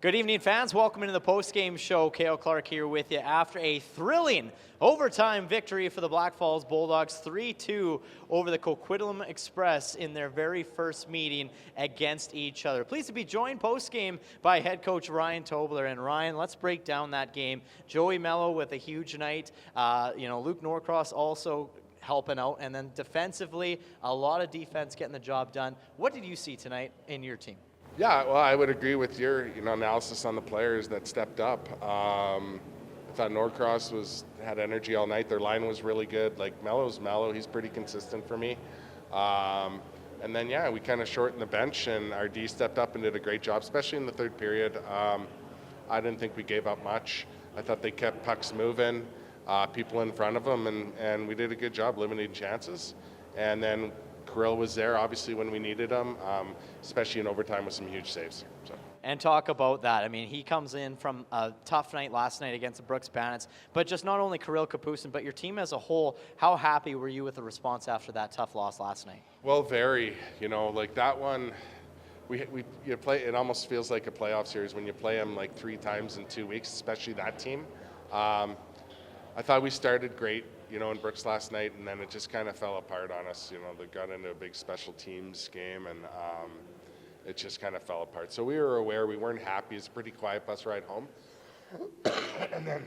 Good evening, fans. Welcome into the post-game show. Kael Clark here with you after a thrilling overtime victory for the Black Falls Bulldogs, 3-2 over the Coquitlam Express in their very first meeting against each other. Pleased to be joined post-game by head coach Ryan Tobler. And Ryan, let's break down that game. Joey Mello with a huge night. Luke Norcross also helping out. And then defensively, a lot of defense getting the job done. What did you see tonight in your team? Yeah, well, I would agree with your analysis on the players that stepped up. I thought Norcross had energy all night. Their line was really good. Like Mello's Mello, he's pretty consistent for me. And then we kind of shortened the bench, and our D stepped up and did a great job, especially in the third period. I didn't think we gave up much. I thought they kept pucks moving, people in front of them, and we did a good job limiting chances. And then Kirill was there, obviously, when we needed him, especially in overtime with some huge saves. So. And talk about that. I mean, he comes in from a tough night last night against the Brooks Bandits, but just not only Kirill Kapusin, but your team as a whole. How happy were you with the response after that tough loss last night? Well, very. Like that one, you play. It almost feels like a playoff series when you play them like 3 times in 2 weeks, especially that team. I thought we started great, in Brooks last night, and then it just kind of fell apart on us. They got into a big special teams game, and it just kind of fell apart. So we were aware, we weren't happy. It's a pretty quiet bus ride home. And then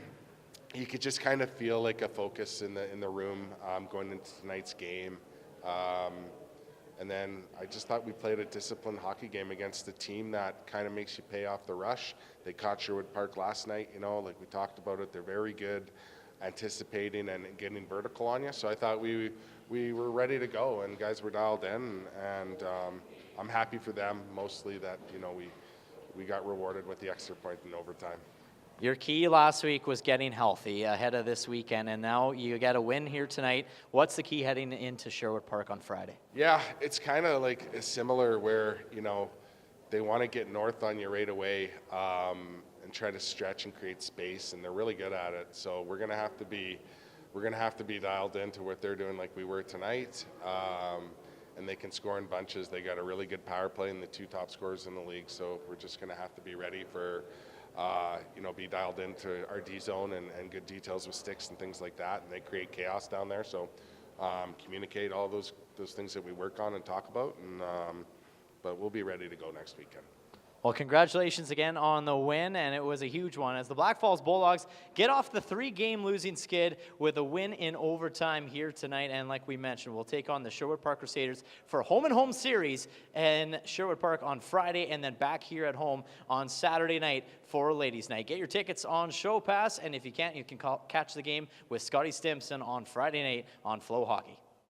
you could just kind of feel like a focus in the room going into tonight's game. And then I just thought we played a disciplined hockey game against a team that kind of makes you pay off the rush. They caught Sherwood Park last night, like we talked about it. They're very good anticipating and getting vertical on you. So I thought we were ready to go, and guys were dialed in, and I'm happy for them mostly that we got rewarded with the extra point in overtime. Your key last week was getting healthy ahead of this weekend, and now you got a win here tonight. What's the key heading into Sherwood Park on Friday? Yeah, it's kind of like similar where they want to get north on you right away. And try to stretch and create space, and they're really good at it. So we're gonna have to be dialed into what they're doing, like we were tonight. And they can score in bunches. They got a really good power play and the 2 top scorers in the league. So we're just gonna have to be ready for, be dialed into our D zone and good details with sticks and things like that. And they create chaos down there. So communicate all those things that we work on and talk about. And but we'll be ready to go next weekend. Well, congratulations again on the win, and it was a huge one as the Black Falls Bulldogs get off the 3-game losing skid with a win in overtime here tonight. And like we mentioned, we'll take on the Sherwood Park Crusaders for a home-and-home series in Sherwood Park on Friday, and then back here at home on Saturday night for Ladies' Night. Get your tickets on Show Pass, and if you can't, you can catch the game with Scotty Stimson on Friday night on Flow Hockey.